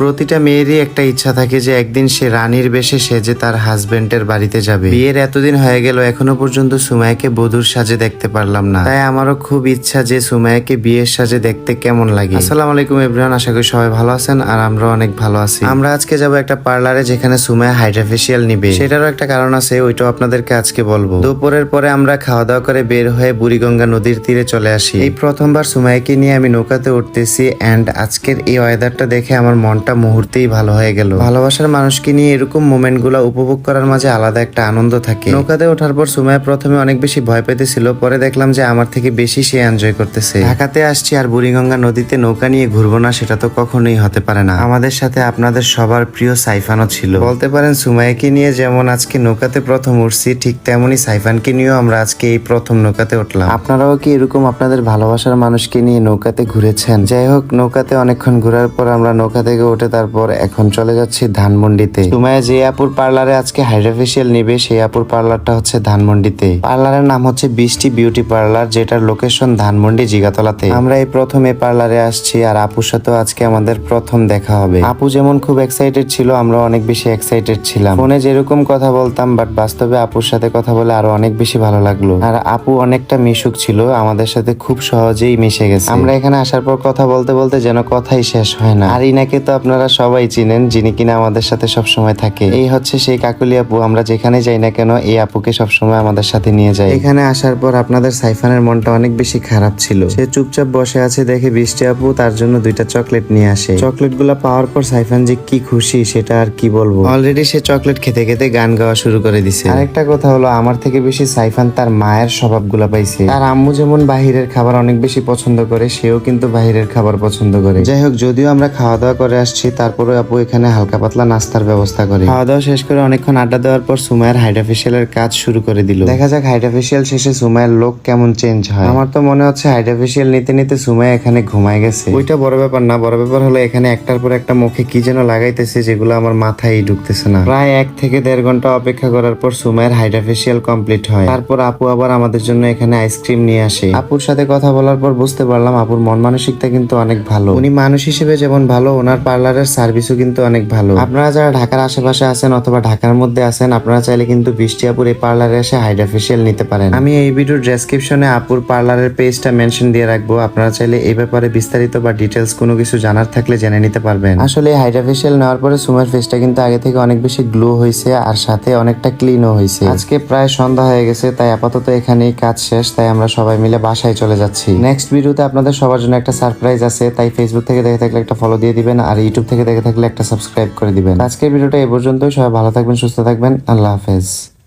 প্রতিটা মেয়েরই একটা ইচ্ছা থাকে যে একদিন সে রানীর বেশে সেজে তার হাজবেন্ডের বাড়িতে যাবে। বিয়ের এতদিন হয়ে গেল এখনো পর্যন্ত সুমাইয়াকে বধূর সাজে দেখতে পারলাম না, তাই আমারও খুব ইচ্ছা যে সুমাইয়াকে বিয়ের সাজে দেখতে কেমন লাগে। আসসালামু আলাইকুম এভরিওয়ান, আশা করি সবাই ভালো আছেন আর আমরা অনেক ভালো আছি। আমরা আজকে যাব একটা পার্লারে যেখানে সুমাইয়া হাইড্রা ফেসিয়াল নিবে। সেটারও একটা কারণ আছে, ওইটাও আপনাদেরকে আজকে বলবো। দুপুরের পরে আমরা খাওয়া দাওয়া করে বের হয়ে বুড়িগঙ্গা নদীর তীরে চলে আসি। এই প্রথমবার সুমাইয়াকে নিয়ে আমি নৌকাতে উঠতেছি এন্ড আজকের এই ওয়েদারটা দেখে আমার মনটা মুহূর্তেই ভালো হয়ে গেল। ভালোবাসার মানুষকে নিয়ে এরকম মোমেন্ট গুলা উপভোগ করার মাঝে আলাদা একটা আনন্দ থাকে। নৌকাতে ওঠার পর সুমাইয়া প্রথমে অনেক বেশি ভয় পেতেছিল, পরে দেখলাম যে আমার থেকে বেশি সে এনজয় করতেছে। ঢাকাতে আসছি আর বুড়িগঙ্গা নদীতে নৌকা নিয়ে ঘুরবো না সেটা তো কখনোই হতে পারে না। আমাদের সাথে আপনাদের সবার প্রিয় সাইফানও ছিল। বলতে পারেন সুমাইয়াকে নিয়ে যেমন আজকে নৌকাতে প্রথম উঠছি, ঠিক তেমনই সাইফানকে নিয়েও আমরা আজকে এই প্রথম নৌকাতে উঠলাম। আপনারাও কি এরকম আপনাদের ভালোবাসার মানুষকে নিয়ে নৌকাতে ঘুরেছেন? যাই হোক, নৌকাতে অনেকক্ষণ ঘোরার পর আমরা নৌকা থেকে উঠে তারপর এখন চলে যাচ্ছি ধানমন্ডিতে। সুমাইয়া যে আপুর পার্লারে আজকে হাইড্রা ফেসিয়াল নিবে সেই আপুর পার্লারটা হচ্ছে ধানমন্ডিতে। পার্লারের নাম হচ্ছে বৃষ্টি বিউটি পার্লার, যেটার লোকেশন ধানমন্ডি জিগাতলাতে। আমরা এই প্রথম এই পার্লারে আসছি আর আপুর সাথেও আজকে আমাদের প্রথম দেখা হবে। আপু যেমন খুব এক্সাইটেড ছিল, আমরা অনেক বেশি এক্সাইটেড ছিলাম। ফোনে যেরকম কথা বলতাম বাট বাস্তবে আপুর সাথে কথা বলে আরো অনেক বেশি ভালো লাগলো। আর আপু অনেকটা মিশুক ছিল, আমাদের সাথে খুব সহজেই মিশে গেছে। আমরা এখানে আসার পর কথা বলতে বলতে যেন কথাই শেষ হয় না। আর ইনাকে তো আপনারা সবাই চিনেন, যিনি কিনা আমাদের সাথে সবসময় থাকে। এই হচ্ছে সেই কাকুলি আপু, আমরা যেখানে যাই না কেন এই আপুকে সবসময় আমাদের সাথে নিয়ে যাই। এখানে আসার পর আপনাদের সাইফানের মনটা অনেক বেশি খারাপ ছিল। সে চুপচাপ বসে আছে দেখে বৃষ্টি আপু তার জন্য 2টা চকলেট নিয়ে আসে। চকলেট গুলা পাওয়ার পর সাইফান যে কি খুশি সেটা আর কি বলবো। অলরেডি সে চকলেট খেতে খেতে গান গাওয়া শুরু করে দিছে। আরেকটা কথা হলো, আমার থেকে বেশি সাইফান তার মায়ের স্বভাবগুলা পাইছে। তার আম্মু যেমন বাহিরের খাবার অনেক বেশি পছন্দ করে, সেও কিন্তু বাহিরের খাবার পছন্দ করে। যাই হোক, যদিও আমরা খাওয়া দাওয়া করে আসছি, তারপরে আপু এখানে হালকা পাতলা নাস্তার ব্যবস্থা করে। খাওয়া দাওয়া শেষ করে অনেকক্ষণ আড্ডা দেওয়ার পর সুমাইয়ার হাইড্রা ফেসিয়ালের কাজ শুরু করে দিল। দেখা যাক হাইড্রা ফেসিয়াল শেষে সুমাইয়ার লোক কেমন চেঞ্জ হয়। আমার তো মনে হচ্ছে হাইড্রা ফেসিয়াল নিতে নিতে সুমাইয়া এখানে ঘুমায় গেছে। ওইটা বড় ব্যাপার না, বড় ব্যাপার হলো এখানে একটার পর একটা মুখে কি যেন লাগাইতেছে যেগুলো আমার মাথায় ঢুকতেছে না। প্রায় 1 থেকে 1.5 ঘন্টা অপেক্ষা করার পর সুমাইয়ার হাইড্রা ফেসিয়াল কমপ্লিট হয়। তারপর আপু আবার আমাদের জন্য এখানে আইসক্রিম নিয়ে আসে। আপুর সাথে কথা বলার পর বুঝতে পারলাম আপুর মন মানসিকতা কিন্তু অনেক ভালো। উনি মানুষ হিসেবে যেমন ভালো, ওনার পার্লারের সার্ভিসও কিন্তু অনেক ভালো। আপনারা যারা ঢাকার আশেপাশে আছেন অথবা ঢাকার মধ্যে আছেন, আপনারা চাইলে কিন্তু বৃষ্টি আপুর এই পার্লারে এসে হাইড্রা ফেসিয়াল নিতে পারেন। আমি এই ভিডিওর ডেসক্রিপশনে আপুর পার্লারের পেজটা মেনশন দিয়ে রাখবো। আপনারা চাইলে এই ব্যাপারে বিস্তারিত বা ডিটেলস কোনো কিছু জানার থাকলে জেনে নিতে পারবেন। আসলে হাইড্রা ফেসিয়াল নেওয়ার পরে সুমাইয়ার ফেসটা কিন্তু আগে থেকে অনেক বেশি গ্লো হয়েছে আর সাথে অনেকটা ক্লিনও হয়েছে। আজকে প্রায় সন্ধ্যা হয়ে গেছে, তাই আপাতত এখানেই কাজ শেষ। তাই আমরা সবাই মিলে বাসায় চলে যাচ্ছি। নেক্সট ভিডিওতে আপনাদের সবার জন্য একটা সারপ্রাইজ আছে, তাই ফেসবুক থেকে দেখে থাকলে একটা ফলো দিয়ে দিবেন আর ইউটিউব থেকে দেখে থাকলে একটা সাবস্ক্রাইব করে দিবেন। আজকের ভিডিওটা এই পর্যন্তই। সবাই ভালো থাকবেন, সুস্থ থাকবেন। আল্লাহ হাফেজ।